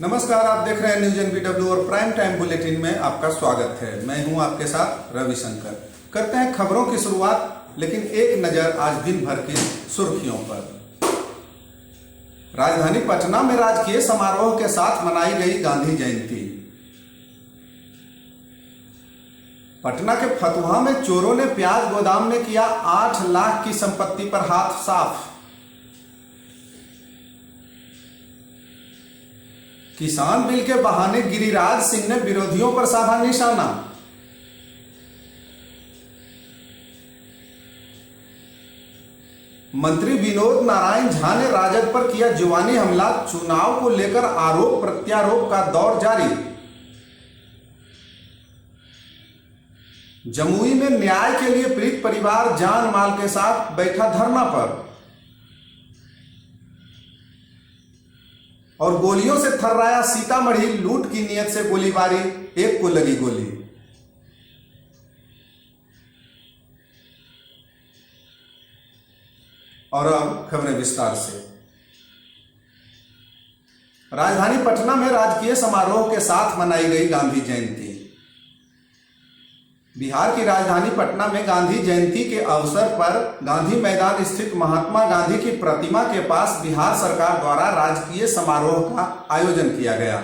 नमस्कार, आप देख रहे हैं न्यूज NBW और प्राइम टाइम बुलेटिन में आपका स्वागत है। मैं हूं आपके साथ रविशंकर। करते हैं खबरों की शुरुआत, लेकिन एक नजर आज दिन भर की सुर्खियों पर। राजधानी पटना में राजकीय समारोह के साथ मनाई गई गांधी जयंती। पटना के फतुहा में चोरों ने प्याज गोदाम में किया 8 लाख की संपत्ति पर हाथ साफ। किसान बिल के बहाने गिरिराज सिंह ने विरोधियों पर साधा निशाना। मंत्री विनोद नारायण झा ने राजद पर किया जुबानी हमला। चुनाव को लेकर आरोप प्रत्यारोप का दौर जारी। जमुई में न्याय के लिए पीड़ित परिवार जान माल के साथ बैठा धरना पर। और गोलियों से थर्राया सीतामढ़ी। लूट की नीयत से गोलीबारी, एक को लगी गोली। और अब खबरें विस्तार से। राजधानी पटना में राजकीय समारोह के साथ मनाई गई गांधी जयंती। बिहार की राजधानी पटना में गांधी जयंती के अवसर पर गांधी मैदान स्थित महात्मा गांधी की प्रतिमा के पास बिहार सरकार द्वारा राजकीय समारोह का आयोजन किया गया।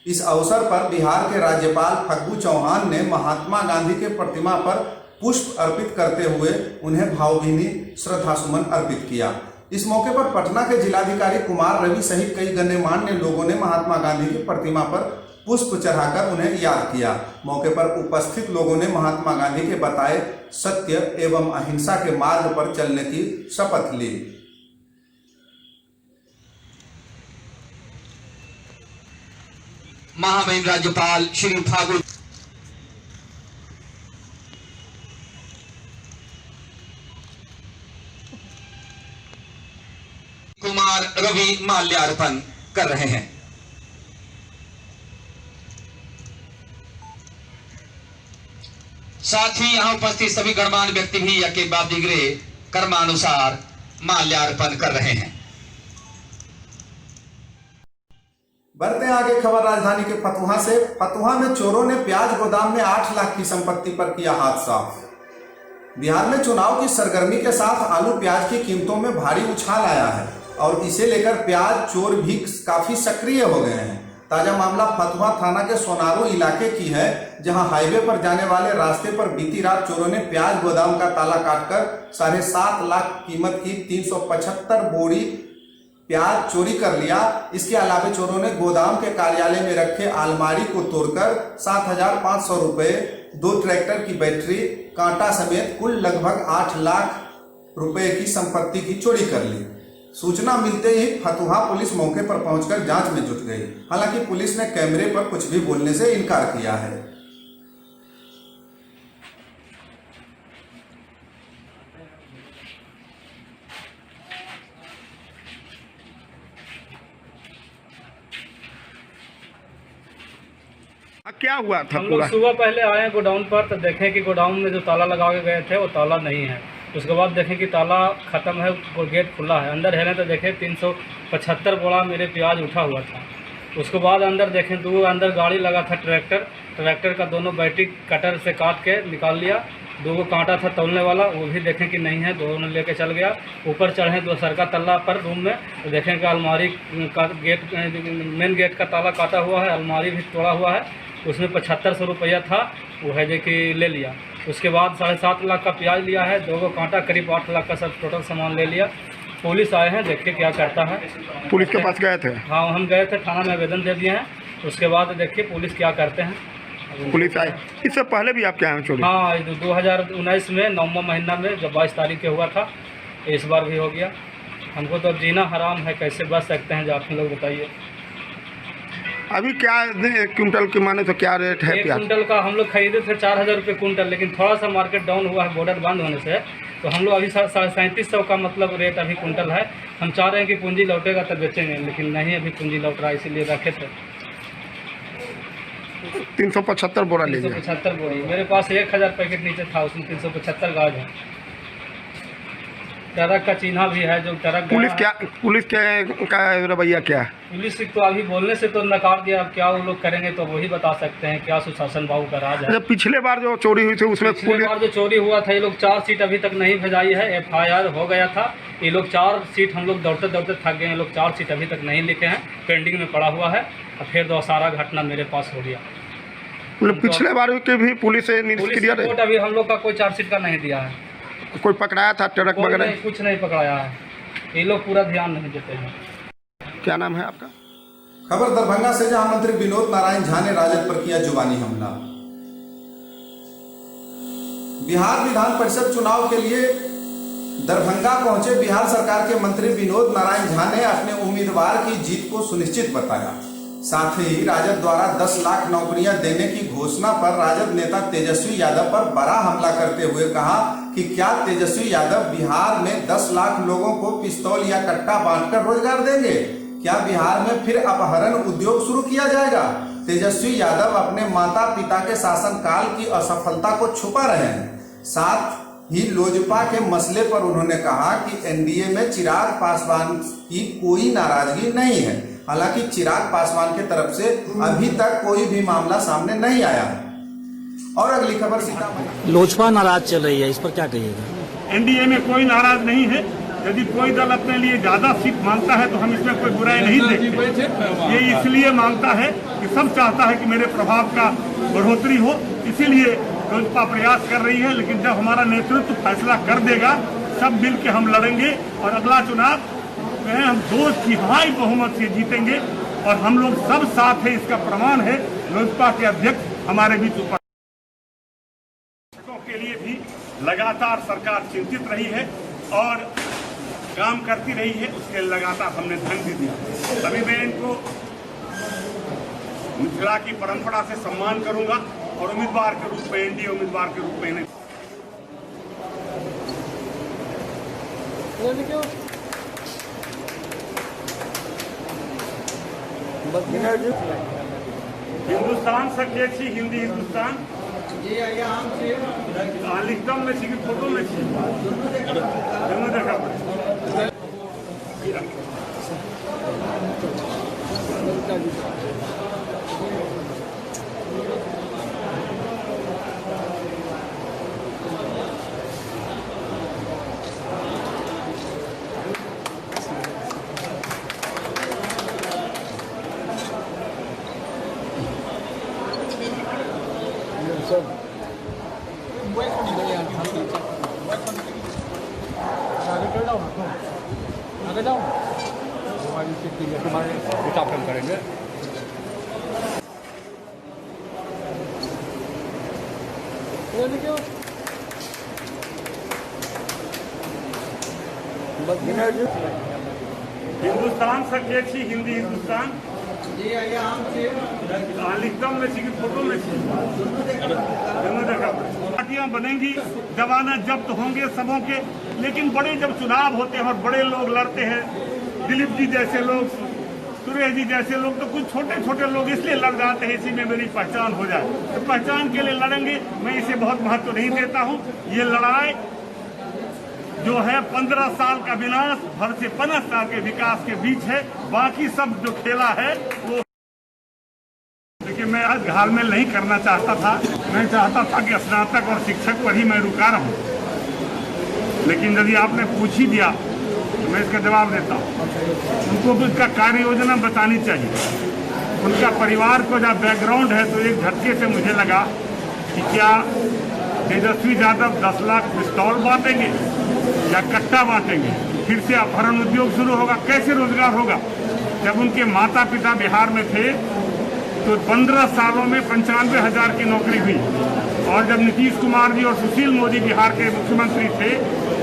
इस अवसर पर बिहार के राज्यपाल फग्गू चौहान ने महात्मा गांधी के प्रतिमा पर पुष्प अर्पित करते हुए उन्हें भावभीनी श्रद्धासुमन अर्पित किया। इस मौके पर पटना के जिलाधिकारी कुमार रवि सहित कई गण्यमान्य लोगों ने महात्मा गांधी की प्रतिमा पर पुष्प चढ़ाकर उन्हें याद किया। मौके पर उपस्थित लोगों ने महात्मा गांधी के बताए सत्य एवं अहिंसा के मार्ग पर चलने की शपथ ली। महामहिम राज्यपाल श्री फागु कुमार रवि माल्यार्पण कर रहे हैं। साथ ही यहां उपस्थित सभी गणमान्य व्यक्ति भी यज्ञ बाद दिगरे कर्मानुसार माल्यार्पण कर रहे हैं। बढ़ते आगे खबर राजधानी के फतुहा से। फतुहा में चोरों ने प्याज गोदाम में 8 लाख की संपत्ति पर किया हाथ साफ। बिहार में चुनाव की सरगर्मी के साथ आलू प्याज की कीमतों में भारी उछाल आया है और इसे लेकर प्याज चोर भी काफी सक्रिय हो गए हैं। ताजा मामला फतुहा थाना के सोनारू इलाके की है, जहां हाईवे पर जाने वाले रास्ते पर बीती रात चोरों ने प्याज गोदाम का ताला काटकर 7.5 लाख कीमत की 375 बोरी प्याज चोरी कर लिया। इसके अलावा चोरों ने गोदाम के कार्यालय में रखे अलमारी को तोड़कर 7,500 रुपए, 2 ट्रैक्टर की बैटरी, कांटा समेत कुल लगभग 8 लाख रुपए की संपत्ति की चोरी कर ली। सूचना मिलते ही फतुहा पुलिस मौके पर पहुंचकर जांच में जुट गई। हालांकि पुलिस ने कैमरे पर कुछ भी बोलने से इनकार किया है। क्या हुआ था? हम लोग सुबह पहले आए गोडाउन पर तो देखें कि गोडाउन में जो ताला लगा के गए थे वो ताला नहीं है। उसके बाद देखें कि ताला ख़त्म है, गेट खुला है। अंदर है ना तो देखें 375 बोरा मेरे प्याज उठा हुआ था। उसके बाद अंदर देखें तो अंदर गाड़ी लगा था ट्रैक्टर का दोनों बैटरी कटर से काट के निकाल लिया। 2 कांटा था तौलने वाला, वो भी देखें कि नहीं है, दोनों लेके चल गया। ऊपर चढ़े दूसरा का तल्ला पर रूम में तो देखें कि अलमारी का गेट, मेन गेट का ताला काटा हुआ है, अलमारी भी तोड़ा हुआ है। उसमें 7500 रुपया था, वो है जो कि ले लिया। उसके बाद 7.5 लाख का प्याज लिया है, 2 कांटा, करीब 8 लाख का सब टोटल सामान ले लिया। पुलिस आए हैं, देखिए क्या करता है। पुलिस के पास गए थे? हाँ, हम गए थे, थाना में आवेदन दे दिए हैं। उसके बाद देखिए पुलिस क्या करते हैं। पुलिस आए? इससे पहले भी आप क्या हैं चोरी? हाँ, 2019 में नवंबर महीना में जब 22 तारीख के हुआ था, इस बार भी हो गया। हमको तो जीना हराम है, कैसे बच सकते हैं जो आप लोग बताइए। अभी क्या क्विंटल के माने तो क्या रेट है? 1 कुंटल का हम लोग खरीदे थे 4000 रुपये कुंटल, लेकिन थोड़ा सा मार्केट डाउन हुआ है बॉर्डर बंद होने से, तो हम लोग अभी 3700 का मतलब रेट अभी कुंटल है। हम चाह रहे हैं कि पूंजी लौटेगा तब बेचेंगे, लेकिन नहीं अभी पूंजी लौट रहा है, इसीलिए रखे थे। 375 बोरा ले लिया। 375 बोरी मेरे पास 1000 पैकेट नीचे था, उसमें 375 गाज है। ट्रक का चिन्ह भी है, जो ट्रक गया है। पुलिस का रवैया क्या है? पुलिस तो अभी बोलने से तो नकार दिया, अब क्या वो लोग करेंगे तो वही बता सकते हैं, क्या सुशासन बाबू का राज है। अच्छा, पिछले बार जो चोरी हुई थी उसमें पिछले बार जो चोरी हुआ था, ये लोग 4 सीट अभी तक नहीं भेजाई है, FIR हो गया था। ये लोग 4 सीट, हम लोग दौड़ते दौड़ते थक गए, ये लोग 4 सीट अभी तक नहीं लिखे हैं, पेंडिंग में पड़ा हुआ है। और फिर दोसारा घटना मेरे पास हो गया। मतलब पिछले बार के भी पुलिस ने रिपोर्ट अभी हम लोग का कोई 4 सीट का नहीं दिया है। कोई पकड़ाया था ट्रक वगैरह? कुछ नहीं पकड़ाया है, ये लोग पूरा ध्यान नहीं देते हैं। क्या नाम है आपका? खबर दरभंगा से, जहां मंत्री विनोद नारायण झा ने राजद पर किया जुबानी हमला। बिहार विधान परिषद चुनाव के लिए दरभंगा पहुंचे बिहार सरकार के मंत्री विनोद नारायण झा ने अपने उम्मीदवार की जीत को सुनिश्चित बताया। साथ ही राजद द्वारा 10 लाख नौकरियां देने की घोषणा पर राजद नेता तेजस्वी यादव पर बड़ा हमला करते हुए कहा कि क्या तेजस्वी यादव बिहार में 10 लाख लोगों को पिस्तौल या कट्टा बांटकर रोजगार देंगे? क्या बिहार में फिर अपहरण उद्योग शुरू किया जाएगा? तेजस्वी यादव अपने माता पिता के शासनकाल की असफलता को छुपा रहे हैं। साथ ही लोजपा के मसले पर उन्होंने कहा कि एनडीए में चिराग पासवान की कोई नाराजगी नहीं है। हालांकि चिराग पासवान की तरफ से अभी तक कोई भी मामला सामने नहीं आया। और अगली खबर सीतामढ़ी। लोजपा नाराज चल रही है, इस पर क्या कहिएगा? एनडीए में कोई नाराज नहीं है। यदि कोई दल अपने लिए ज्यादा सीट मांगता है तो हम इसमें कोई बुराई नहीं देखते। ये इसलिए मांगता है कि सब चाहता है कि मेरे प्रभाव का बढ़ोतरी हो, इसीलिए लोजपा प्रयास कर रही है। लेकिन जब हमारा नेतृत्व फैसला कर देगा, सब मिल के हम लड़ेंगे और अगला चुनाव में हम 2/3 बहुमत से जीतेंगे। और हम लोग सब साथ हैं, इसका प्रमाण है लोजपा के अध्यक्ष हमारे बीच उपस्थित के लिए भी लगातार सरकार चिंतित रही है और काम करती रही है, उसके लगातार हमने धन भी दिया। अभी मैं इनको मिथिला की परंपरा से सम्मान करूंगा और उम्मीदवार के रूप में, एनडीए उम्मीदवार के रूप में इन्हें हिंदुस्तान सकेछी हिंदी हिंदुस्तान लिखता में छी फोटो में छी दोनों देखा पड़े। करेंगे। हिंदुस्तान सकेछी हिंदी हिंदुस्तान लिखता में छी फोटो में छी दोनों देखा पड़े। पार्टियां बनेंगी, जमानत जब्त होंगे सबों के, लेकिन बड़े जब चुनाव होते हैं और बड़े लोग लड़ते हैं, दिलीप जी जैसे लोग, सुरेश जी जैसे लोग, तो कुछ छोटे छोटे लोग इसलिए लड़ जाते हैं इसी में मेरी पहचान हो जाए, तो पहचान के लिए लड़ेंगे। मैं इसे बहुत महत्व नहीं देता हूं। ये लड़ाई जो है 15 साल का विनाश भर से 15 साल के विकास के बीच है। बाकी सब जो खेला है वो देखिए, मैं आज घालमेल नहीं करना चाहता था। मैं चाहता था कि स्नातक और शिक्षक पर ही मैं रुका रहूं, लेकिन यदि आपने पूछ ही दिया तो मैं इसका जवाब देता हूं। उनको भी इसका कार्य योजना बतानी चाहिए। उनका परिवार को जब बैकग्राउंड है तो एक झटके से मुझे लगा कि क्या तेजस्वी यादव 10 लाख पिस्तौल बांटेंगे या कट्टा बांटेंगे? फिर से अपहरण उद्योग शुरू होगा, कैसे रोजगार होगा? जब उनके माता पिता बिहार में थे तो 15 सालों में 95,000 की नौकरी हुई, और जब नीतीश कुमार जी और सुशील मोदी बिहार के मुख्यमंत्री थे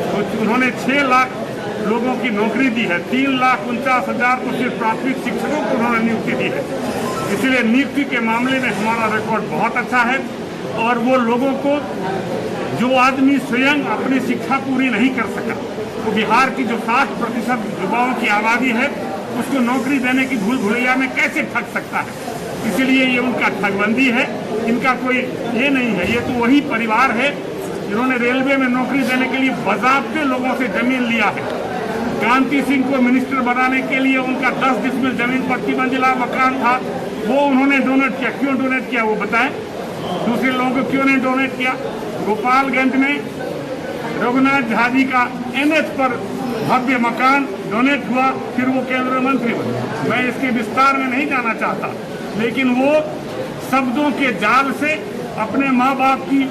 तो उन्होंने 6 लाख लोगों की नौकरी दी है। 3,49,000 तो सिर्फ प्राथमिक शिक्षकों को उन्होंने नियुक्ति दी है। इसलिए नियुक्ति के मामले में हमारा रिकॉर्ड बहुत अच्छा है। और वो लोगों को, जो आदमी स्वयं अपनी शिक्षा पूरी नहीं कर सका, वो बिहार की जो 60% युवाओं की आबादी है, उसको नौकरी देने की भूल भुलैया में कैसे ठग सकता है? इसलिए ये उनका ठगबंदी है। इनका कोई ये नहीं है, ये तो वही परिवार है इन्होंने रेलवे में नौकरी देने के लिए बाज़ाब्ते लोगों से जमीन लिया है। कांति सिंह को मिनिस्टर बनाने के लिए उनका 10 डिसमिल जमीन पर 3 मंजिला मकान था, वो उन्होंने डोनेट किया। क्यों डोनेट किया वो बताएं, दूसरे लोगों को क्यों नहीं डोनेट किया। गोपालगंज में रघुनाथ झा जी का NH पर भव्य मकान डोनेट हुआ, फिर वो केंद्रीय मंत्री बने। मैं इसके विस्तार में नहीं जाना चाहता, लेकिन वो शब्दों के जाल से अपने माँ बाप की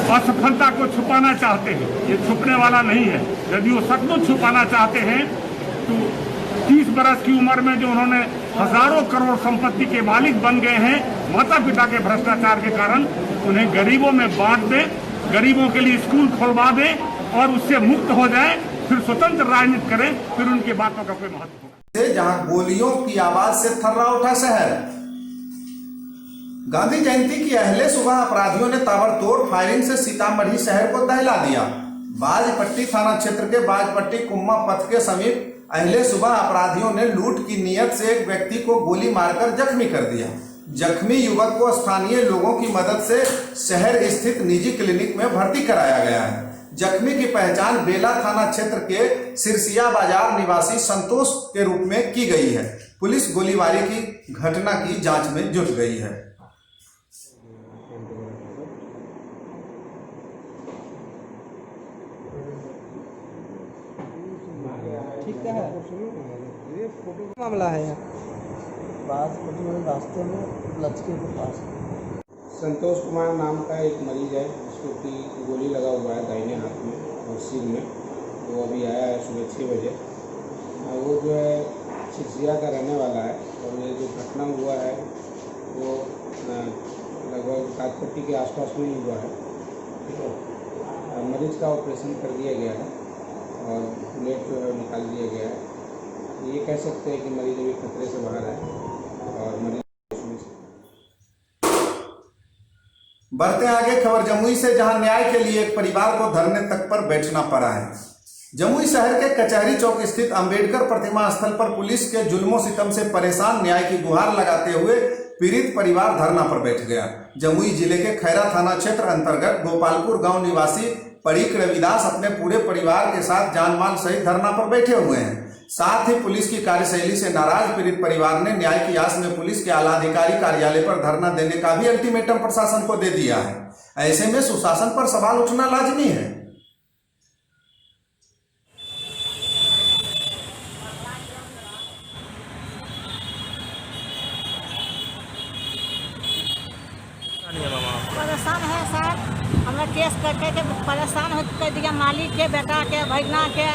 असफलता को छुपाना चाहते हैं। ये छुपने वाला नहीं है। यदि वो सचमुच छुपाना चाहते हैं तो 30 बरस की उम्र में जो उन्होंने हजारों करोड़ संपत्ति के मालिक बन गए हैं माता पिता के भ्रष्टाचार के कारण, उन्हें गरीबों में बांट दें, गरीबों के लिए स्कूल खुलवा दें और उससे मुक्त हो जाए, फिर स्वतंत्र राजनीति करें, फिर उनकी बातों का कोई महत्व होगा। जहां गोलियों की आवाज से थर्रा उठा शहर। गांधी जयंती की अहले सुबह अपराधियों ने ताबड़तोड़ फायरिंग से सीतामढ़ी शहर को दहला दिया। बाजपट्टी थाना क्षेत्र के बाजपट्टी कुम्मा पथ के समीप अहले सुबह अपराधियों ने लूट की नीयत से एक व्यक्ति को गोली मारकर जख्मी कर दिया। जख्मी युवक को स्थानीय लोगों की मदद से शहर स्थित निजी क्लिनिक में भर्ती कराया गया है। जख्मी की पहचान बेला थाना क्षेत्र के सिरसिया बाजार निवासी संतोष के रूप में की गई है। पुलिस गोलीबारी की घटना की जांच में जुट गई है। ठीक है, ये फोटो मामला है रास्ते में लचके के पास। संतोष कुमार नाम का एक मरीज है जिसको कि गोली लगा हुआ है दाहिने हाथ में और सिर में। वो अभी आया है सुबह 6 बजे। वो जो है सिरसिया का रहने वाला है और ये जो घटना हुआ है वो लगभग काजपट्टी के आसपास में ही हुआ है। ठीक है, मरीज का ऑपरेशन कर दिया गया है और बुलेट जो है निकाल दिया गया है। ये कह सकते हैं कि मरीज अभी खतरे से बाहर है और मरीज। बढ़ते आगे खबर जमुई से, जहां न्याय के लिए एक परिवार को धरने तक पर बैठना पड़ा है। जमुई शहर के कचहरी चौक स्थित अंबेडकर प्रतिमा स्थल पर पुलिस के जुल्मों सितम से परेशान न्याय की गुहार लगाते हुए पीड़ित परिवार धरना पर बैठ गया। जमुई जिले के खैरा थाना क्षेत्र अंतर्गत गोपालपुर गांव निवासी परीक रविदास अपने पूरे परिवार के साथ जान माल सहित धरना पर बैठे हुए हैं। साथ ही पुलिस की कार्यशैली से नाराज पीड़ित परिवार ने न्याय की आस में पुलिस के आला अधिकारी कार्यालय पर धरना देने का भी अल्टीमेटम प्रशासन को दे दिया है। ऐसे में सुशासन पर सवाल उठना लाजमी है। परेशान है सर, हमरा केस करके के परेशान हो कर दिया, मालिक के बेटा के भैगना के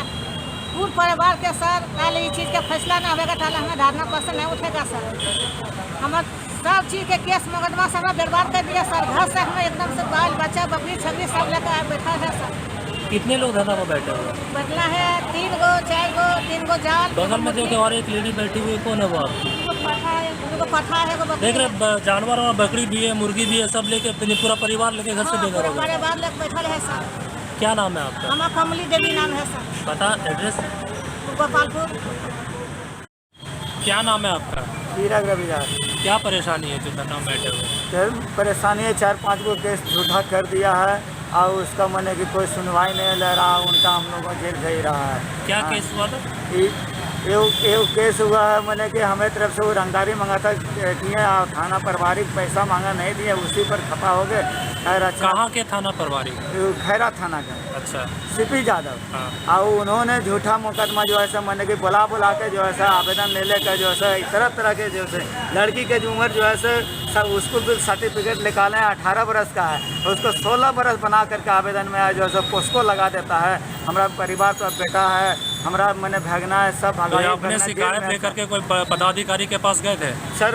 पूरे परिवार के। सर कल ये चीज़ का फैसला ना होगा तो हमें धारणा पर्सन नहीं उठेगा सर। हमारे सब चीज़ के केस मुकदमा से हमें बर्बाद कर दिया सर। घर से हमें एकदम से बाल बच्चा बकरी छबरी सब लेकर बैठा है सर। कितने लोग धरना पर बैठे हुए? बैठना है 3 गो 4 गो 3 गो जाल। बगल में देखो और एक लेडी बैठी हुई, कौन है वो आपकी? पठा है देख रहे जानवर और बकरी भी है, मुर्गी भी है, सब लेके पूरा परिवार लेके घर से बेघर हो गया। परिवार लेकर बैठा है सर। क्या नाम है आपका? हमारा कमली देवी नाम है सर। पता एड्रेस? गोपालपुर। क्या नाम है आपका? पीरक रविदास। क्या परेशानी है जो धरना में बैठे हुए? परेशानी है, 4-5 गो केस झूठा कर दिया है और उसका मैंने कि कोई सुनवाई नहीं ले रहा, उनका हम लोगों को जेल भेज रहा है। क्या केस हुआ था? ये केस हुआ है मैंने कि हमें तरफ से वो रंगदारी मंगाता किए और थाना प्रभारी पैसा मांगा नहीं दिया, उसी पर खपा हो गए। कहाँ के थाना प्रभारी? खैरा थाना का। अच्छा। सीपी यादव। हाँ। और उन्होंने झूठा मुकदमा जो है मैंने कि बुला के जो है आवेदन ले लेकर जो है तरह के जो है लड़की के जो उम्र जो है सब उसको सर्टिफिकेट निकाले 18 बरस का है, उसको 16 बरस बना करके आवेदन में जो है पोस्को लगा देता है। हमारा परिवार तो बेटा है, हमारा मैंने भगना है सब। तो आपने शिकायत लेकर के कोई पदाधिकारी के पास गए थे? सर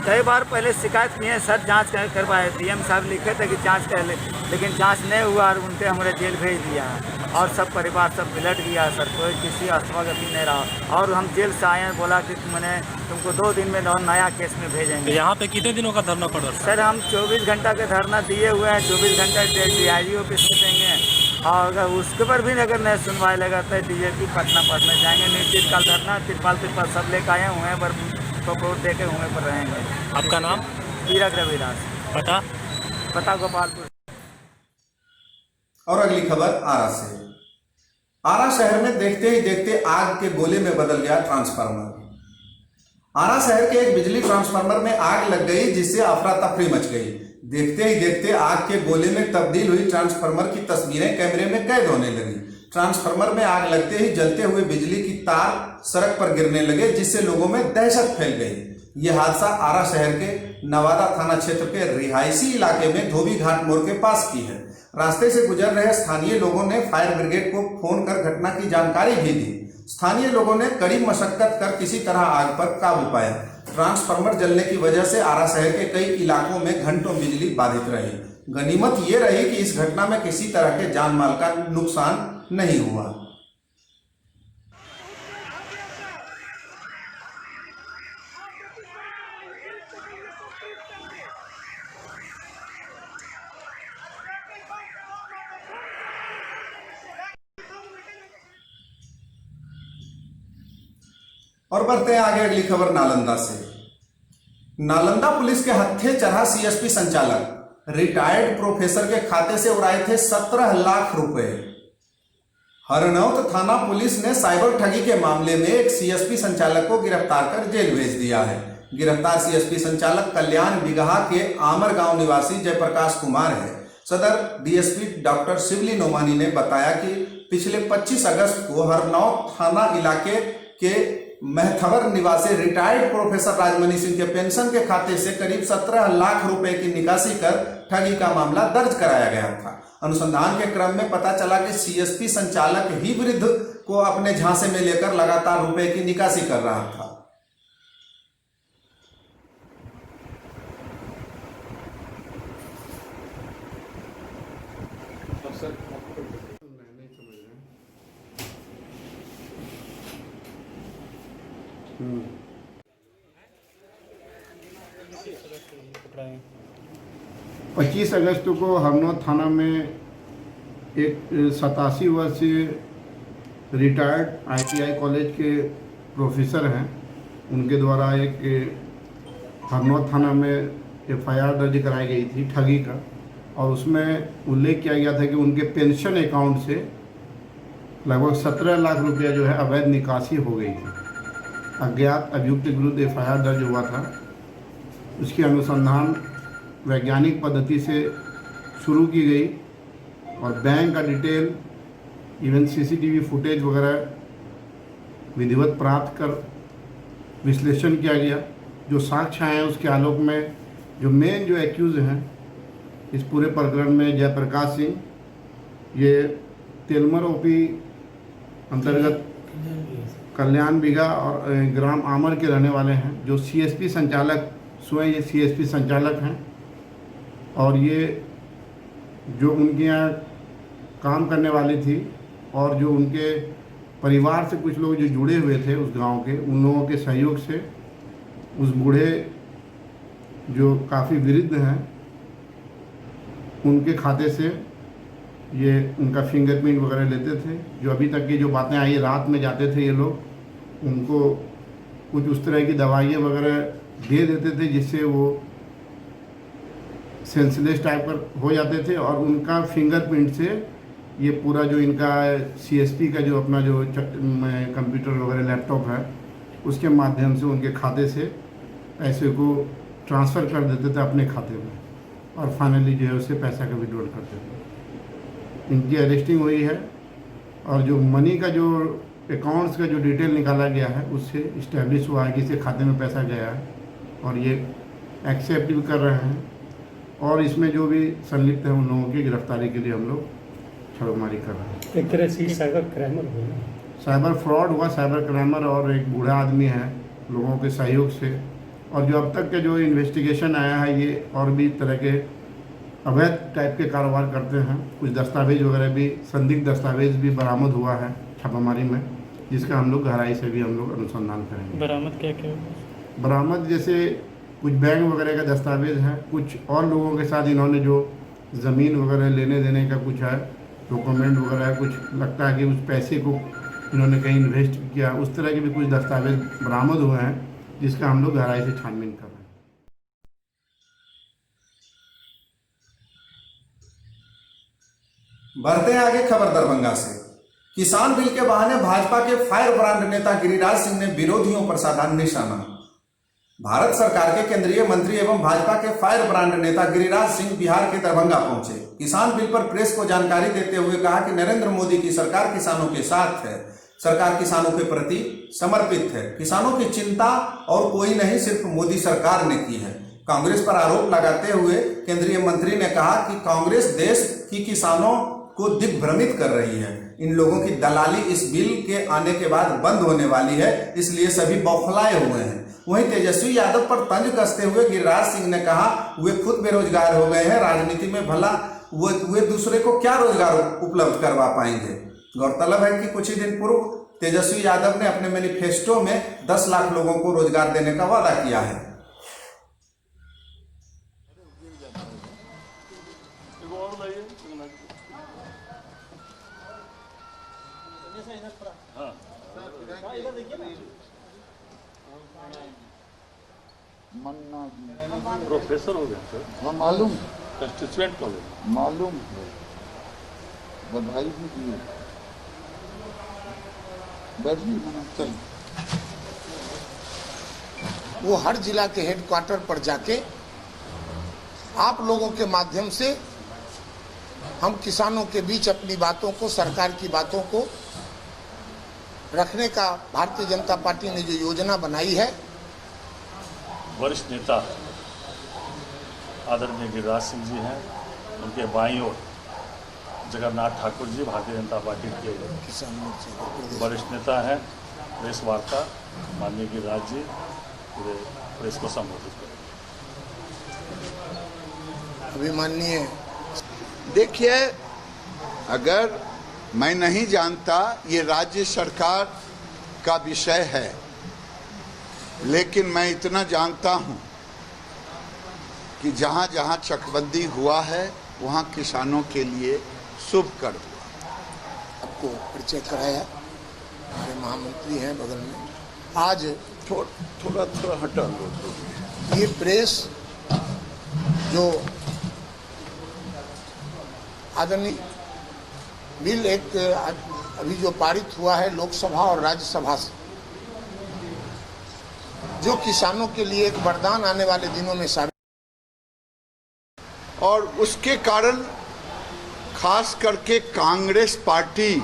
कई बार पहले शिकायत किए हैं सर, जांच करवाए। DM साहब लिखे थे कि जांच कर ले, लेकिन जांच नहीं हुआ और उनके हमारे जेल भेज दिया है और सब परिवार सब बिलट गया है सर। कोई किसी अस्थागति नहीं रहा और हम जेल से आए हैं, बोला कि मैंने तुमको 2 दिन में नया केस में भेजेंगे। यहाँ पे कितने दिनों का धरना पड़ा? सर हम 24 घंटा का धरना दिए हुए हैं, 24 घंटा DIG ऑफिस में देंगे और अगर उसके पर भी अगर नहीं सुनवाई लगा तो DJP पटना जाएंगे। निश्चित काल धरना तिरपाल सब लेकर आए हुए हैं पर सपोर्ट दे के हुए पर रहेंगे। आपका नाम? पीरक रविदास। पता? पता गोपालपुर। और अगली खबर आरा से। आरा शहर में देखते ही देखते आग के गोले में बदल गया ट्रांसफार्मर। आरा शहर के एक बिजली ट्रांसफार्मर में आग लग गई, जिससे अफरा तफरी मच गई। देखते ही देखते आग के गोले में तब्दील हुई ट्रांसफार्मर की तस्वीरें कैमरे में कैद होने लगी। ट्रांसफार्मर में आग लगते ही जलते हुए बिजली की तार सड़क पर गिरने लगे, जिससे लोगों में दहशत फैल गई। यह हादसा आरा शहर के नवादा थाना क्षेत्र के रिहायशी इलाके में धोबी घाट मोड़ के पास की है। रास्ते से गुजर रहे स्थानीय लोगों ने फायर ब्रिगेड को फोन कर घटना की जानकारी भी दी। स्थानीय लोगों ने कड़ी मशक्कत कर किसी तरह आग पर काबू पाया। ट्रांसफार्मर जलने की वजह से आरा शहर के कई इलाकों में घंटों बिजली बाधित रही। गनीमत ये रही कि इस घटना में किसी तरह के जान माल का नुकसान नहीं हुआ। और बढ़ते हैं आगे अगली खबर नालंदा से। नालंदा पुलिस के हत्थे चढ़ा सीएसपी संचालक रिटायर्ड प्रोफेसर के खाते से उड़ाए थे 17 लाख रुपए। हरनौत थाना पुलिस ने साइबर ठगी के मामले में एक सीएसपी संचालक को गिरफ्तार कर जेल भेज दिया है। गिरफ्तार सीएसपी संचालक कल्याण बिगहा के आमर गांव निवासी जयप्रकाश कुमार है। सदर डीएसपी डॉक्टर शिवली नोमानी ने बताया कि पिछले 25 अगस्त को हरनौत थाना इलाके के महथवर निवासी रिटायर्ड प्रोफेसर राजमणि सिंह के पेंशन के खाते से करीब 17 लाख रुपए की निकासी कर ठगी का मामला दर्ज कराया गया था। अनुसंधान के क्रम में पता चला कि सीएसपी संचालक ही वृद्ध को अपने झांसे में लेकर लगातार रुपए की निकासी कर रहा था। पच्चीस अगस्त को हरनौत थाना में एक 87 वर्षीय रिटायर्ड आईटीआई कॉलेज के प्रोफेसर हैं, उनके द्वारा एक हरनौत थाना में एफआईआर दर्ज कराई गई थी ठगी का, और उसमें उल्लेख किया गया था कि उनके पेंशन अकाउंट से लगभग 17 लाख रुपया जो है अवैध निकासी हो गई थी। अज्ञात अभियुक्त के विरुद्ध एफआईआर दर्ज हुआ था। उसकी अनुसंधान वैज्ञानिक पद्धति से शुरू की गई और बैंक का डिटेल इवन सीसीटीवी फुटेज वगैरह विधिवत प्राप्त कर विश्लेषण किया गया। जो साक्ष्य आए हैं उसके आलोक में जो मेन जो एक्यूज हैं इस पूरे प्रकरण में जयप्रकाश सिंह, ये तेलमर ओपी अंतर्गत कल्याण बिगा और ग्राम आमर के रहने वाले हैं, जो सीएसपी संचालक स्वयं ये सीएसपी संचालक हैं, और ये जो उनके यहाँ काम करने वाली थी और जो उनके परिवार से कुछ लोग जो जुड़े हुए थे उस गांव के, उन लोगों के सहयोग से उस बूढ़े जो काफ़ी वृद्ध हैं उनके खाते से ये उनका फिंगरप्रिंट वगैरह लेते थे। जो अभी तक की जो बातें आई, रात में जाते थे ये लोग, उनको कुछ उस तरह की दवाइयाँ वगैरह दे देते थे जिससे वो सेंसलेस टाइप पर हो जाते थे, और उनका फिंगरप्रिंट से ये पूरा जो इनका सीएसपी का जो अपना जो कंप्यूटर वगैरह लैपटॉप है उसके माध्यम से उनके खाते से पैसे को ट्रांसफ़र कर देते थे अपने खाते में, और फाइनली जो है उससे पैसा का विड्रॉल करते थे। इनकी अरेस्टिंग हुई है और जो मनी का जो अकाउंट्स का जो डिटेल निकाला गया है उससे इस्टेब्लिश हुआ है कि इसके खाते में पैसा गया है, और ये एक्सेप्ट भी कर रहे हैं, और इसमें जो भी संलिप्त है उन लोगों की गिरफ्तारी के लिए हम लोग छापेमारी कर रहे हैं। एक तरह से साइबर क्राइम हुआ, साइबर फ्रॉड हुआ, साइबर क्राइमर और एक बूढ़ा आदमी है लोगों के सहयोग से, और जो अब तक के जो इन्वेस्टिगेशन आया है ये और भी तरह के अवैध टाइप के कारोबार करते हैं। कुछ दस्तावेज वगैरह भी, संदिग्ध दस्तावेज भी बरामद हुआ है छापामारी में, जिसका हम लोग गहराई से भी हम लोग अनुसंधान करेंगे। बरामद क्या क्या? बरामद जैसे कुछ बैंक वगैरह का दस्तावेज है, कुछ और लोगों के साथ इन्होंने जो ज़मीन वगैरह लेने देने का कुछ है डॉक्यूमेंट वगैरह है, कुछ लगता है कि उस पैसे को इन्होंने कहीं इन्वेस्ट किया, उस तरह के भी कुछ दस्तावेज बरामद हुए हैं, जिसका हम लोग गहराई से छानबीन कर रहे हैं। बढ़ते हैं आगे खबर दरभंगा से। किसान बिल के बहाने भाजपा के फायर ब्रांड नेता गिरिराज सिंह ने विरोधियों पर साधा निशाना। भारत सरकार के केंद्रीय मंत्री एवं भाजपा के फायर ब्रांड नेता गिरिराज सिंह बिहार के दरभंगा पहुंचे। किसान बिल पर प्रेस को जानकारी देते हुए कहा कि नरेंद्र मोदी की सरकार किसानों के साथ है, सरकार किसानों के प्रति समर्पित है, किसानों की चिंता और कोई नहीं, सिर्फ मोदी सरकार ने की है। कांग्रेस पर आरोप लगाते हुए केंद्रीय मंत्री ने कहा कि कांग्रेस देश की किसानों को दिग्भ्रमित कर रही है। इन लोगों की दलाली इस बिल के आने के बाद बंद होने वाली है, इसलिए सभी बौखलाए हुए हैं। वहीं तेजस्वी यादव पर तंज कसते हुए गिरिराज सिंह ने कहा वे खुद बेरोजगार हो गए हैं, राजनीति में भला वे दूसरे को क्या रोजगार उपलब्ध करवा पाएंगे। गौरतलब है कि कुछ ही दिन पूर्व तेजस्वी यादव ने अपने मैनिफेस्टो में 10 लाख लोगों को रोजगार देने का वादा किया है। प्रोफेसर हो गया सर। हाँ मालूम, कंस्टिट्यूएंट कॉलेज मालूम, बधाई भी दी। चल वो हर जिला के हेडक्वार्टर पर जाके आप लोगों के माध्यम से हम किसानों के बीच अपनी बातों को, सरकार की बातों को रखने का भारतीय जनता पार्टी ने जो योजना बनाई है। वरिष्ठ नेता आदरणीय गिरिराज सिंह जी हैं, उनके बाईं ओर जगन्नाथ ठाकुर जी भारतीय जनता पार्टी के वरिष्ठ नेता हैं। प्रेस वार्ता माननीय गिरिराज जी पूरे प्रेस को संबोधित करें। अभिमाननीय, देखिए, अगर मैं नहीं जानता, ये राज्य सरकार का विषय है, लेकिन मैं इतना जानता हूं कि जहां जहां चकबंदी हुआ है वहां किसानों के लिए शुभ कर हुआ। आपको परिचय कराया, हमारे महामंत्री हैं बगल में। आज थोड़ा हटा लो। ये प्रेस जो आदरणीय बिल एक अभी जो पारित हुआ है लोकसभा और राज्यसभा से, जो किसानों के लिए एक वरदान आने वाले दिनों में साबित, और उसके कारण खास करके कांग्रेस पार्टी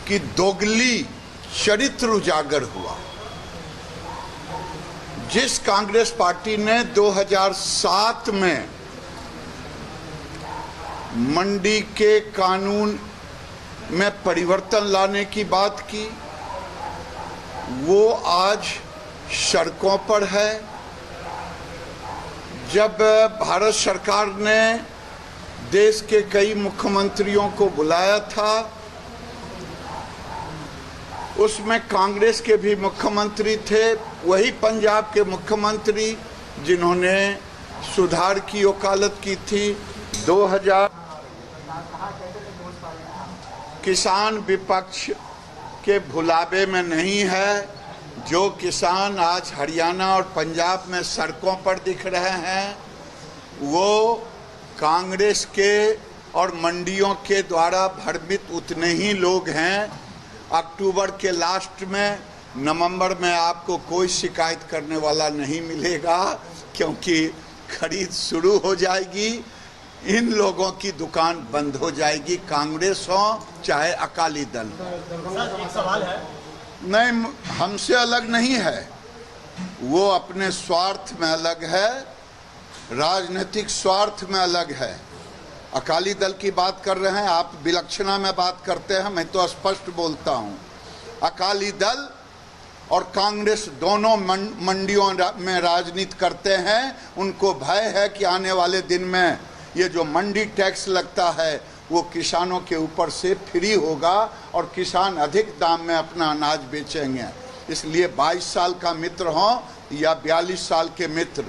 की दोगली चरित्र उजागर हुआ। जिस कांग्रेस पार्टी ने 2007 में मंडी के कानून में परिवर्तन लाने की बात की, वो आज सड़कों पर है। जब भारत सरकार ने देश के कई मुख्यमंत्रियों को बुलाया था, उसमें कांग्रेस के भी मुख्यमंत्री थे, वही पंजाब के मुख्यमंत्री जिन्होंने सुधार की वकालत की थी। 2000 किसान विपक्ष के भुलावे में नहीं है। जो किसान आज हरियाणा और पंजाब में सड़कों पर दिख रहे हैं, वो कांग्रेस के और मंडियों के द्वारा भ्रमित उतने ही लोग हैं। अक्टूबर के लास्ट में, नवंबर में आपको कोई शिकायत करने वाला नहीं मिलेगा, क्योंकि खरीद शुरू हो जाएगी। इन लोगों की दुकान बंद हो जाएगी, कांग्रेस हो चाहे अकाली दल। एक सवाल है, नहीं, हमसे अलग नहीं है, वो अपने स्वार्थ में अलग है, राजनीतिक स्वार्थ में अलग है। अकाली दल की बात कर रहे हैं आप, विलक्षणा में बात करते हैं, मैं तो स्पष्ट बोलता हूं। अकाली दल और कांग्रेस दोनों मंडियों में राजनीति करते हैं। उनको भय है कि आने वाले दिन में ये जो मंडी टैक्स लगता है वो किसानों के ऊपर से फ्री होगा और किसान अधिक दाम में अपना अनाज बेचेंगे। इसलिए 22 साल का मित्र हो या 42 साल के मित्र,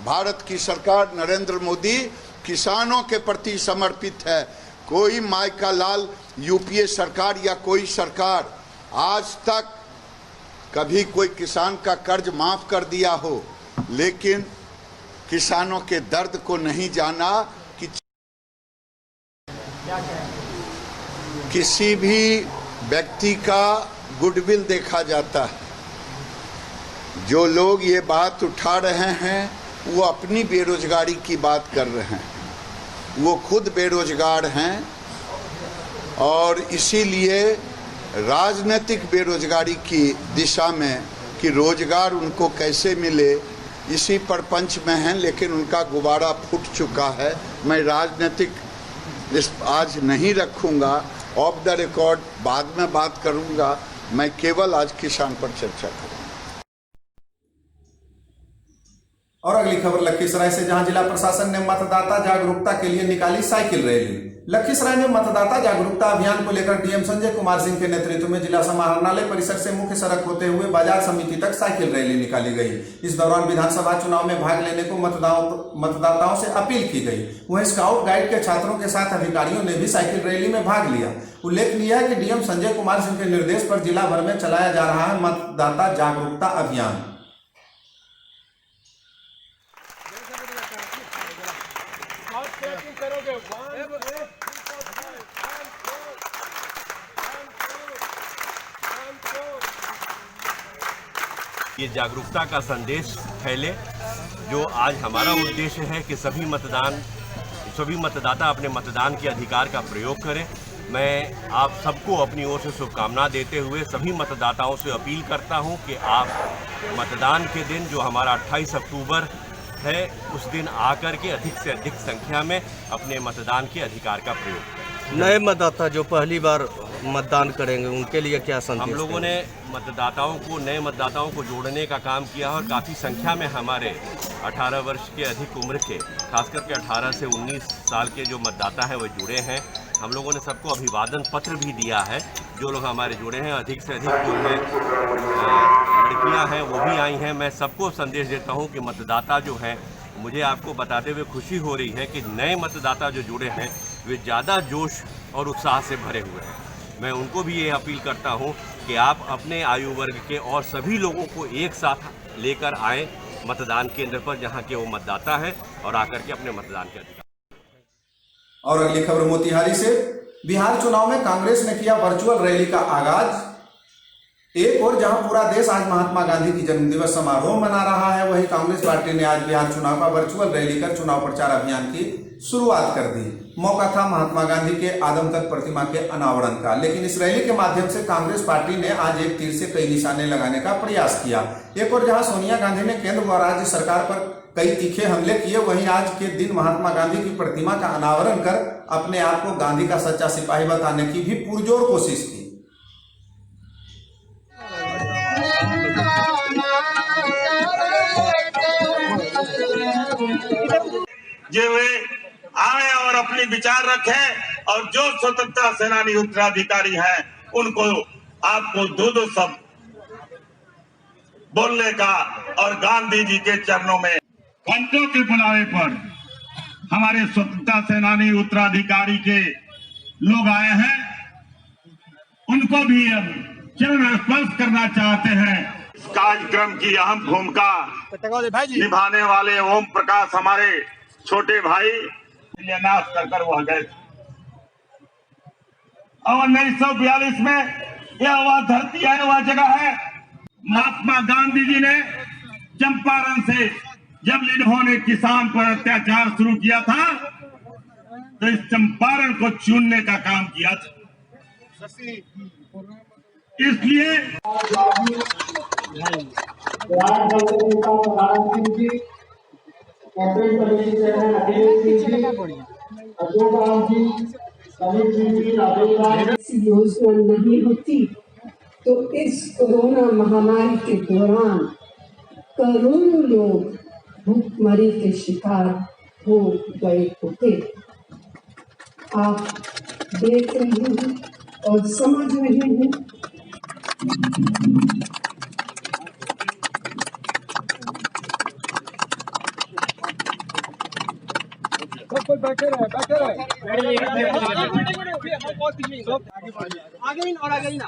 भारत की सरकार नरेंद्र मोदी किसानों के प्रति समर्पित है। कोई मायका लाल यूपीए सरकार या कोई सरकार आज तक कभी कोई किसान का कर्ज माफ कर दिया हो, लेकिन किसानों के दर्द को नहीं जाना कि किसी भी व्यक्ति का गुडविल देखा जाता है। जो लोग ये बात उठा रहे हैं वो अपनी बेरोजगारी की बात कर रहे हैं, वो खुद बेरोजगार हैं और इसीलिए राजनीतिक बेरोजगारी की दिशा में कि रोजगार उनको कैसे मिले इसी प्रपंच में हैं, लेकिन उनका गुब्बारा फूट चुका है। मैं राजनीतिक आज नहीं रखूंगा, ऑफ द रिकॉर्ड बाद में बात करूंगा। मैं केवल आज किसान पर चर्चा करूंगा। और अगली खबर लखीसराय से, जहां जिला प्रशासन ने मतदाता जागरूकता के लिए निकाली साइकिल रैली। लखीसराय में मतदाता जागरूकता अभियान को लेकर डीएम संजय कुमार सिंह के नेतृत्व में जिला समाहरणालय परिसर से मुख्य सड़क होते हुए बाजार समिति तक साइकिल रैली निकाली गई। इस दौरान विधानसभा चुनाव में भाग लेने को मतदाताओं से अपील की गई। वहीं स्काउट गाइड के छात्रों के साथ अधिकारियों ने भी साइकिल रैली में भाग लिया। उल्लेखनीय है कि डीएम संजय कुमार सिंह के निर्देश पर जिला भर में चलाया जा रहा है मतदाता जागरूकता अभियान। ये जागरूकता का संदेश फैले, जो आज हमारा उद्देश्य है कि सभी मतदाता अपने मतदान के अधिकार का प्रयोग करें। मैं आप सबको अपनी ओर से शुभकामना देते हुए सभी मतदाताओं से अपील करता हूं कि आप मतदान के दिन, जो हमारा 28 अक्टूबर है, उस दिन आकर के अधिक से अधिक संख्या में अपने मतदान के अधिकार का प्रयोग करें। नए मतदाता जो पहली बार मतदान करेंगे उनके लिए क्या संदेश? हम लोगों ने नए मतदाताओं को जोड़ने का काम किया और काफ़ी संख्या में हमारे 18 वर्ष के अधिक उम्र के, खासकर के 18 से 19 साल के जो मतदाता हैं वो जुड़े हैं। हम लोगों ने सबको अभिवादन पत्र भी दिया है। जो लोग हमारे जुड़े हैं, अधिक से अधिक जो है लड़कियां हैं वो भी आई हैं। मैं सबको संदेश देता हूं कि मतदाता जो हैं, मुझे आपको बताते हुए खुशी हो रही है कि नए मतदाता जो जुड़े हैं वे ज़्यादा जोश और उत्साह से भरे हुए हैं। मैं उनको भी ये अपील करता हूं कि आप अपने आयु वर्ग के और सभी लोगों को एक साथ लेकर आएँ मतदान केंद्र पर, जहाँ के वो मतदाता हैं, और आकर के अपने मतदान के अधिकार। और अगली खबर मोतिहारी से, बिहार चुनाव में कांग्रेस ने किया वर्चुअल रैली का आगाज। एक और जहां पूरा देश आज महात्मा गांधी की जन्मदिवस समारोह मना रहा है, वहीं कांग्रेस पार्टी ने आज बिहार चुनाव का वर्चुअल रैली कर चुनाव प्रचार अभियान की शुरुआत कर दी। मौका था महात्मा गांधी के आदमकद प्रतिमा के अनावरण का, लेकिन इस रैली के माध्यम से कांग्रेस पार्टी ने आज एक तीर से कई निशाने लगाने का प्रयास किया। एक और जहां सोनिया गांधी ने केंद्र व राज्य सरकार पर कई तीखे हमले किए, वहीं आज के दिन महात्मा गांधी की प्रतिमा का अनावरण कर अपने आप को गांधी का सच्चा सिपाही बताने की भी पुरजोर कोशिश की। जे वे आए और अपने विचार रखें, और जो स्वतंत्रता सेनानी उत्तराधिकारी हैं उनको आपको दो शब्द बोलने का, और गांधी जी के चरणों में घंटों के बुलावे पर हमारे स्वतंत्रता सेनानी उत्तराधिकारी के लोग आए हैं, उनको भी हम चरण स्पर्श करना चाहते हैं। इस कार्यक्रम की अहम भूमिका निभाने वाले ओम प्रकाश हमारे छोटे भाई नाश कर वह गए। और 1942 में यह वह धरती है, वह जगह है। महात्मा गांधी जी ने चंपारण से जब इन्होंने किसान पर अत्याचार शुरू किया था, तो इस चंपारण को चुनने का काम किया था। इसलिए योजना नहीं होती तो इस कोरोना महामारी के दौरान करोड़ों लोग भूखमरी के शिकार हो गए होते। आप देख रहे हैं और समझ रहे हैं। बैठे रहे आगे और आगे ना।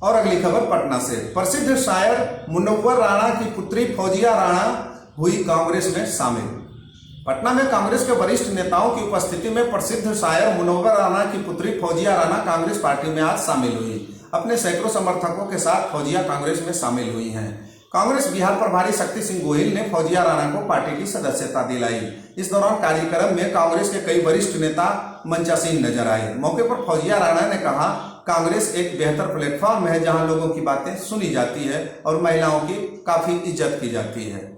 और अगली खबर पटना से, प्रसिद्ध शायर मुनव्वर राणा की पुत्री फौजिया राणा हुई कांग्रेस में शामिल। पटना में कांग्रेस के वरिष्ठ नेताओं की उपस्थिति में प्रसिद्ध शायर मुनव्वर राना की पुत्री फौजिया राना कांग्रेस पार्टी में आज शामिल हुई। अपने सैकड़ों समर्थकों के साथ फौजिया कांग्रेस में शामिल हुई हैं। कांग्रेस बिहार प्रभारी शक्ति सिंह गोहिल ने फौजिया राना को पार्टी की सदस्यता दिलाई। इस दौरान कार्यक्रम में कांग्रेस के कई वरिष्ठ नेता मंचासीन नजर आए। मौके पर फौजिया राना ने कहा, कांग्रेस एक बेहतर प्लेटफॉर्म है जहां लोगों की बातें सुनी जाती है और महिलाओं की काफी इज्जत की जाती है।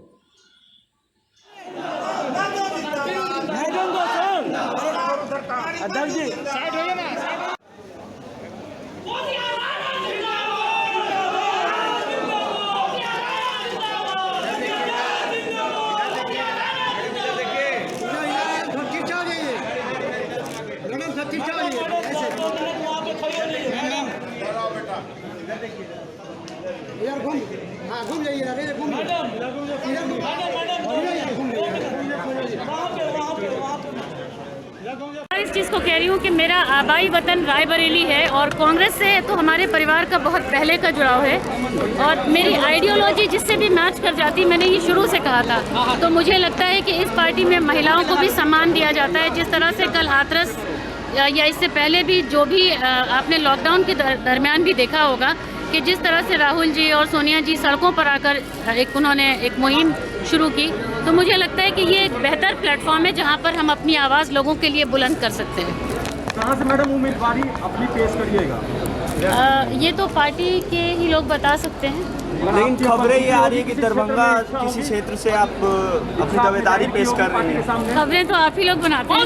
इस चीज़ को कह रही हूँ कि मेरा आबाई वतन रायबरेली है और कांग्रेस से तो हमारे परिवार का बहुत पहले का जुड़ाव है और मेरी आइडियोलॉजी जिससे भी मैच कर जाती, मैंने ये शुरू से कहा था। तो मुझे लगता है कि इस पार्टी में महिलाओं को भी सम्मान दिया जाता है। जिस तरह से कल हाथरस या इससे पहले भी जो भी आपने लॉकडाउन के दरमियान भी देखा होगा कि जिस तरह से राहुल जी और सोनिया जी सड़कों पर आकर उन्होंने एक मुहिम शुरू की, तो मुझे लगता है कि ये एक बेहतर प्लेटफॉर्म है जहां पर हम अपनी आवाज़ लोगों के लिए बुलंद कर सकते हैं। कहाँ से मैडम उम्मीदवारी अपनी पेश करिएगा? ये तो पार्टी के ही लोग बता सकते हैं। लेकिन खबरें ये आ रही है कि दरभंगा किसी क्षेत्र से आप अपनी दावेदारी पेश कर रहे हैं। खबरें तो आप ही लोग बनाते हैं।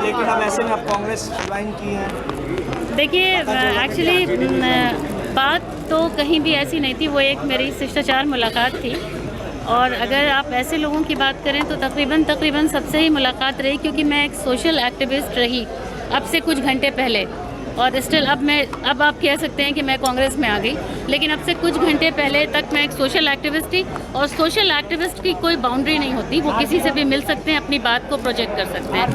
लेकिन अब ऐसे में आप कांग्रेस ज्वाइन की है। देखिए, एक्चुअली बात तो कहीं भी ऐसी नहीं थी, वो एक मेरी शिष्टाचार मुलाकात थी और अगर आप ऐसे लोगों की बात करें तो तकरीबन सबसे ही मुलाकात रही, क्योंकि मैं एक सोशल एक्टिविस्ट रही अब से कुछ घंटे पहले और स्टिल अब आप कह सकते हैं कि मैं कांग्रेस में आ गई, लेकिन अब से कुछ घंटे पहले तक मैं एक सोशल एक्टिविस्ट थी और सोशल एक्टिविस्ट की कोई बाउंड्री नहीं होती, वो किसी से भी मिल सकते हैं, अपनी बात को प्रोजेक्ट कर सकते हैं।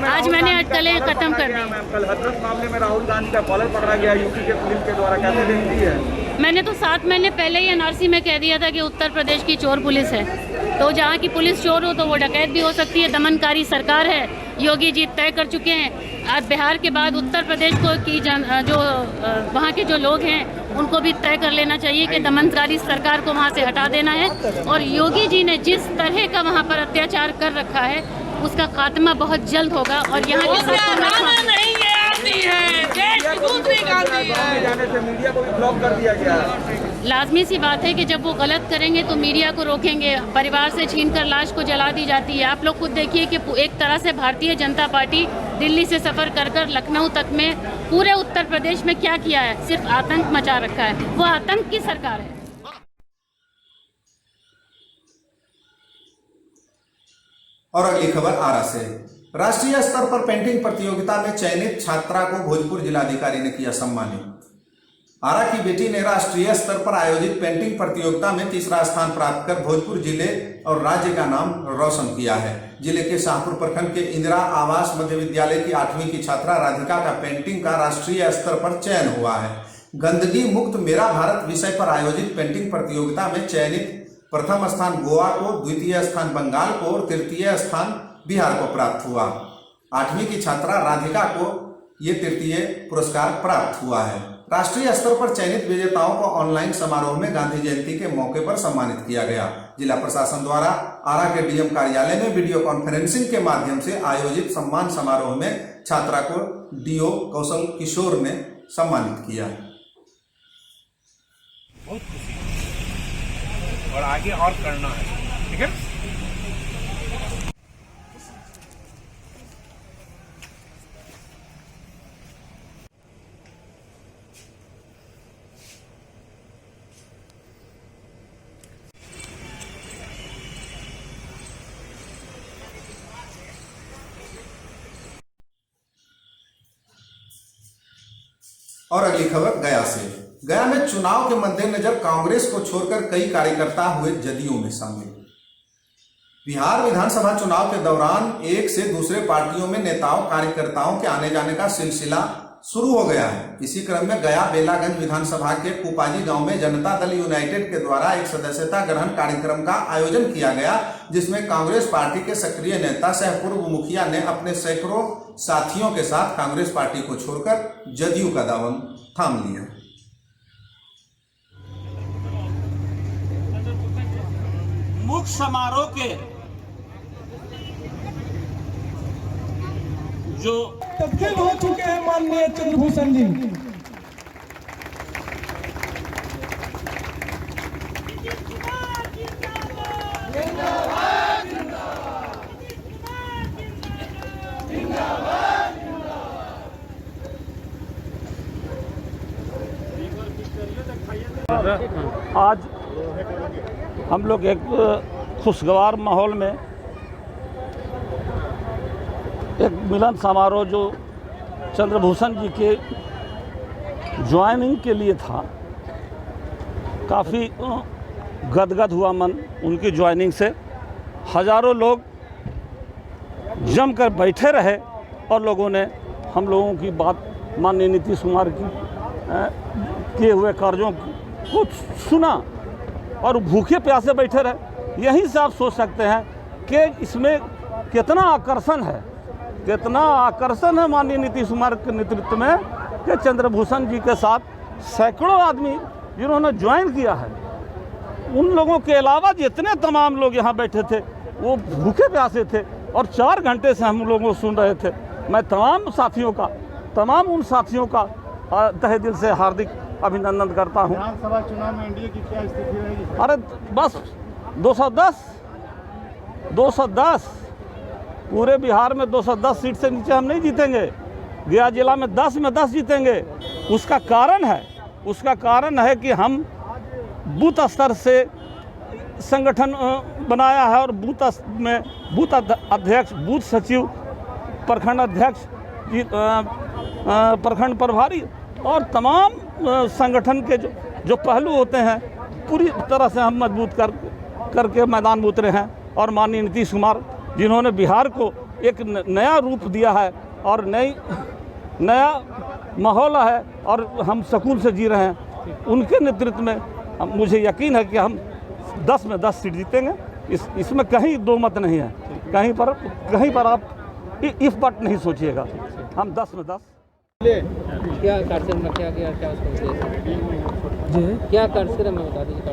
आज मैंने अटकलें खत्म कर दी। कल हाथरस मामले में राहुल गांधी का कॉलर पकड़ा गया यूपी के पुलिस के द्वारा, कैसे देखती है? मैंने तो 7 महीने पहले ही एनआरसी में कह दिया था कि उत्तर प्रदेश की चोर पुलिस है, तो जहाँ की पुलिस चोर हो तो वो डकैत भी हो सकती है। दमनकारी सरकार है, योगी जी तय कर चुके हैं। आज बिहार के बाद उत्तर प्रदेश को की जो वहाँ के जो लोग हैं उनको भी तय कर लेना चाहिए कि दमनकारी सरकार को वहाँ से हटा देना है और योगी जी ने जिस तरह का वहाँ पर अत्याचार कर रखा है उसका खात्मा बहुत जल्द होगा और यहाँ के जाने से मीडिया को भी ब्लॉक कर दिया गया है। लाजमी सी बात है कि जब वो गलत करेंगे तो मीडिया को रोकेंगे। परिवार से छीनकर लाश को जला दी जाती है। आप लोग खुद देखिए कि एक तरह से भारतीय जनता पार्टी दिल्ली से सफ़र कर लखनऊ तक में पूरे उत्तर प्रदेश में क्या किया है, सिर्फ आतंक मचा रखा है। वो आतंक की सरकार है। और अगली खबर आरा से। राष्ट्रीय स्तर पर पेंटिंग प्रतियोगिता में चयनित छात्रा को भोजपुर जिलाधिकारी ने किया सम्मानित। आरा की बेटी ने राष्ट्रीय स्तर पर आयोजित पेंटिंग प्रतियोगिता में तीसरा स्थान प्राप्त कर भोजपुर जिले और राज्य का नाम रोशन किया है। जिले के शाहपुर प्रखंड के इंदिरा आवास मध्य विद्यालय की 8वीं की छात्रा राधिका का पेंटिंग का राष्ट्रीय स्तर पर चयन हुआ है। गंदगी मुक्त मेरा भारत विषय पर आयोजित पेंटिंग प्रतियोगिता में चयनित प्रथम स्थान गोवा को, द्वितीय स्थान बंगाल को और तृतीय स्थान बिहार को प्राप्त हुआ। 8वीं की छात्रा राधिका को ये तृतीय पुरस्कार प्राप्त हुआ है। राष्ट्रीय स्तर पर चयनित विजेताओं को ऑनलाइन समारोह में गांधी जयंती के मौके पर सम्मानित किया गया। जिला प्रशासन द्वारा आरा के डीएम कार्यालय में वीडियो कॉन्फ्रेंसिंग के माध्यम से आयोजित सम्मान समारोह में छात्रा को डीओ कौशल किशोर ने सम्मानित किया। बहुत खुशी और आगे और करना है, ठीक है। और अगली खबर गया से। गया में चुनाव के मद्देनजर कांग्रेस को छोड़कर कई कार्यकर्ता हुए जदयू में शामिल। बिहार विधानसभा चुनाव के दौरान एक से दूसरे पार्टियों में नेताओं कार्यकर्ताओं के आने जाने का सिलसिला शुरू हो गया है। इसी क्रम में गया बेलागंज विधानसभा के कुपाजी गांव में जनता दल यूनाइटेड के द्वारा एक सदस्यता ग्रहण कार्यक्रम का आयोजन किया गया, जिसमें कांग्रेस पार्टी के सक्रिय नेता सह पूर्व मुखिया ने अपने सैकड़ों साथियों के साथ कांग्रेस पार्टी को छोड़कर जदयू का दामन थाम लिया। मुख्य समारोह के जो तब्दील हो चुके हैं माननीय चंद्रभूषण जी, आज हम लोग एक खुशगवार माहौल में एक मिलन समारोह जो चंद्रभूषण जी के ज्वाइनिंग के लिए था, काफ़ी गदगद हुआ मन उनकी ज्वाइनिंग से। हज़ारों लोग जमकर बैठे रहे और लोगों ने हम लोगों की बात माननीय नीतीश कुमार की किए हुए कार्यों को सुना और भूखे प्यासे बैठे रहे। यहीं से आप सोच सकते हैं कि इसमें कितना आकर्षण है, कितना आकर्षण है माननीय नीतीश कुमार के नेतृत्व में कि चंद्रभूषण जी के साथ सैकड़ों आदमी जिन्होंने ज्वाइन किया है, उन लोगों के अलावा जितने तमाम लोग यहाँ बैठे थे वो भूखे प्यासे थे और 4 घंटे से हम लोगों को सुन रहे थे। मैं तमाम साथियों का, तमाम उन साथियों का तहे दिल से हार्दिक अभिनंदन करता हूँ। विधानसभा चुनाव में एनडीए की क्या स्थिति रहेगी? अरे बस 210 पूरे बिहार में 210 सीट से नीचे हम नहीं जीतेंगे। गया जिला में 10 में 10 जीतेंगे। उसका कारण है कि हम बूथ स्तर से संगठन बनाया है और बूथ अध्यक्ष, बूथ सचिव, प्रखंड अध्यक्ष, प्रखंड प्रभारी और तमाम संगठन के जो पहलू होते हैं पूरी तरह से हम मजबूत करके मैदान में उतरे हैं। और माननीय नीतीश कुमार जिन्होंने बिहार को एक नया रूप दिया है और नया माहौल है और हम सुकून से जी रहे हैं, उनके नेतृत्व में मुझे यकीन है कि हम 10 में 10 सीट जीतेंगे। इसमें कहीं दो मत नहीं है, कहीं पर आप इफ बट नहीं सोचिएगा। हम 10 में 10। क्या कार्यक्रम रखा गया, क्या उसका उद्देश्य जी, क्या कार्यक्रम है बता दीजिए।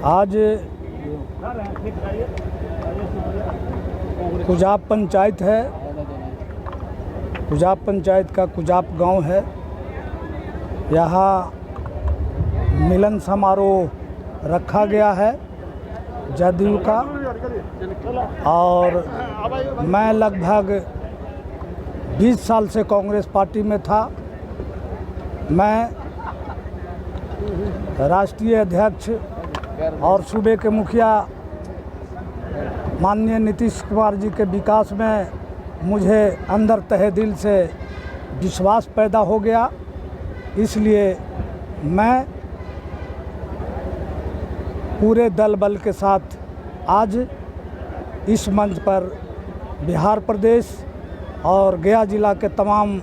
आज कुजाप पंचायत है, कुजाप पंचायत का कुजाप गांव है। यहाँ मिलन समारोह रखा गया है जदयू का, और मैं लगभग 20 साल से कांग्रेस पार्टी में था। मैं राष्ट्रीय अध्यक्ष और सूबे के मुखिया माननीय नीतीश कुमार जी के विकास में मुझे अंदर तहे दिल से विश्वास पैदा हो गया। इसलिए मैं पूरे दल बल के साथ आज इस मंच पर बिहार प्रदेश और गया जिला के तमाम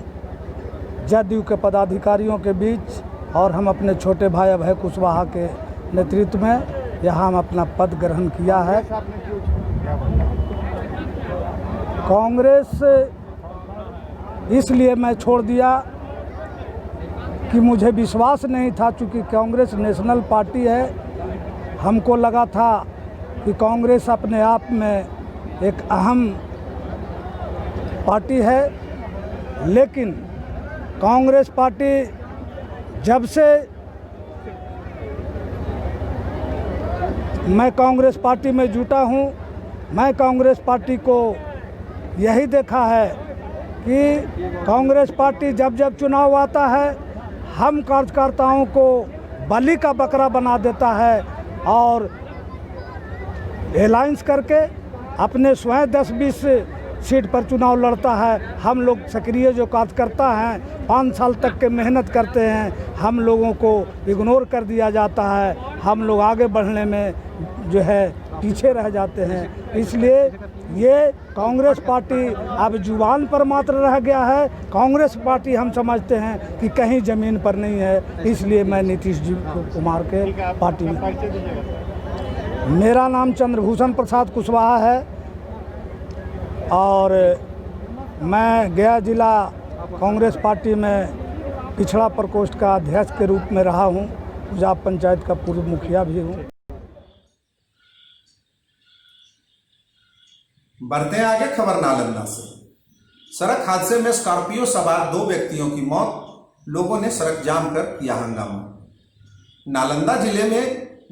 जदयू के पदाधिकारियों के बीच और हम अपने छोटे भाई अभय कुशवाहा के नेतृत्व में यहाँ हम अपना पद ग्रहण किया है। कांग्रेस इसलिए मैं छोड़ दिया कि मुझे विश्वास नहीं था, चूँकि कांग्रेस नेशनल पार्टी है। हमको लगा था कि कांग्रेस अपने आप में एक अहम पार्टी है, लेकिन कांग्रेस पार्टी जब से मैं कांग्रेस पार्टी में जुटा हूँ, मैं कांग्रेस पार्टी को यही देखा है कि कांग्रेस पार्टी जब जब चुनाव आता है हम कार्यकर्ताओं को बलि का बकरा बना देता है और अलायंस करके अपने स्वयं 10-20 सीट पर चुनाव लड़ता है। हम लोग सक्रिय जो कार्यकर्ता हैं 5 साल तक के मेहनत करते हैं, हम लोगों को इग्नोर कर दिया जाता है। हम लोग आगे बढ़ने में जो है पीछे रह जाते हैं। इसलिए ये कांग्रेस पार्टी अब जुबान पर मात्र रह गया है। कांग्रेस पार्टी हम समझते हैं कि कहीं ज़मीन पर नहीं है। इसलिए मैं नीतीश जी कुमार के पार्टी में। मेरा नाम चंद्रभूषण प्रसाद कुशवाहा है और मैं गया जिला कांग्रेस पार्टी में पिछड़ा प्रकोष्ठ का अध्यक्ष के रूप में रहा हूँ। पंजाब पंचायत का पूर्व मुखिया भी हूँ। बढ़ते हैं आगे खबर नालंदा से। सड़क हादसे में स्कॉर्पियो सवार 2 व्यक्तियों की मौत, लोगों ने सड़क जाम कर किया हंगामा। नालंदा जिले में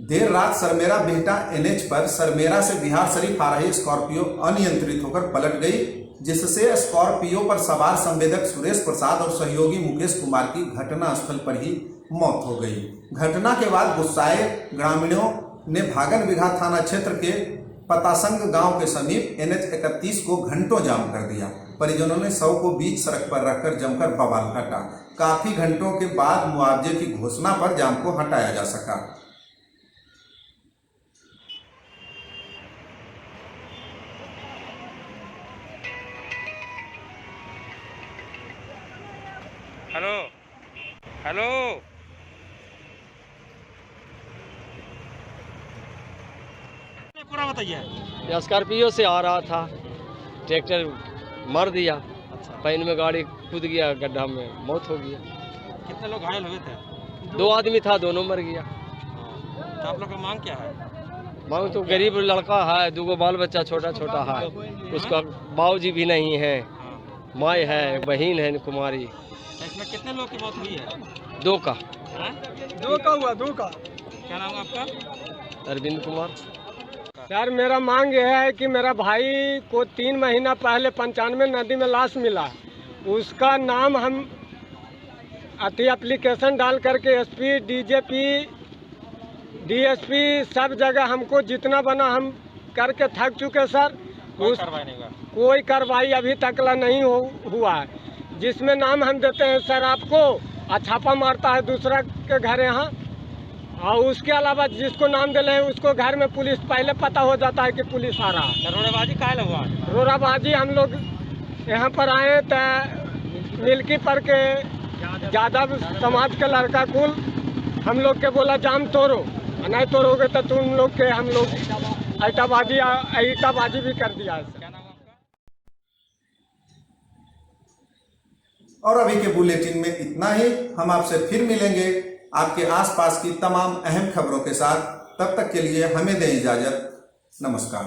देर रात सरमेरा बिहटा NH पर सरमेरा से बिहार शरीफ आ रही स्कॉर्पियो अनियंत्रित होकर पलट गई, जिससे स्कॉर्पियो पर सवार संवेदक सुरेश प्रसाद और सहयोगी मुकेश कुमार की घटनास्थल पर ही मौत हो गई। घटना के बाद गुस्साए ग्रामीणों ने भागन बिघा थाना क्षेत्र के पतासंग गांव के समीप NH 31 को घंटों जाम कर दिया। परिजनों ने शव को बीच सड़क पर रखकर जमकर बवाल काटा। काफी घंटों के बाद मुआवजे की घोषणा पर जाम को हटाया जा सका। हेलो हेलो पूरा बताइए। स्कॉर्पियो से आ रहा था, ट्रैक्टर मार दिया। पैन में गाड़ी कूद गया, गड्ढा में मौत हो गया। कितने लोग घायल हुए थे? 2 आदमी था, दोनों मर गया। तो आप लोग का मांग क्या है? मांग तो गरीब लड़का है, 2 बाल बच्चा छोटा छोटा है, उसका बाबूजी भी नहीं है, माँ है, बहन है कुमारी। इसमें कितने लोग की मौत हुई है? 2 का। 2 का हुआ, 2 का। क्या नाम है आपका? अरविंद कुमार। सर मेरा मांग यह है कि मेरा भाई को 3 महीना पहले 95 नदी में लाश मिला। उसका नाम हम एप्लीकेशन डाल करके SP, DJP, DSP सब जगह हमको जितना बना हम करके थक चुके सर। कोई कार्रवाई अभी तक नहीं हुआ है। जिसमें नाम हम देते हैं सर आपको, छापा मारता है दूसरा के घर यहाँ, और उसके अलावा जिसको नाम दिले हैं उसको घर में पुलिस पहले पता हो जाता है कि पुलिस आ रहा है। रोड़ाबाजी काहे हुआ? रोड़ाबाजी हम लोग यहाँ पर आए तो मिल्की पर के यादव समाज के लड़का कुल हम लोग के बोला जाम तोड़ो, नहीं तोड़ोगे तो तुम लोग के हम लोग ईटाबाजी भी कर दिया है। और अभी के बुलेटिन में इतना ही। हम आपसे फिर मिलेंगे आपके आसपास की तमाम अहम खबरों के साथ। तब तक के लिए हमें दें इजाजत। नमस्कार।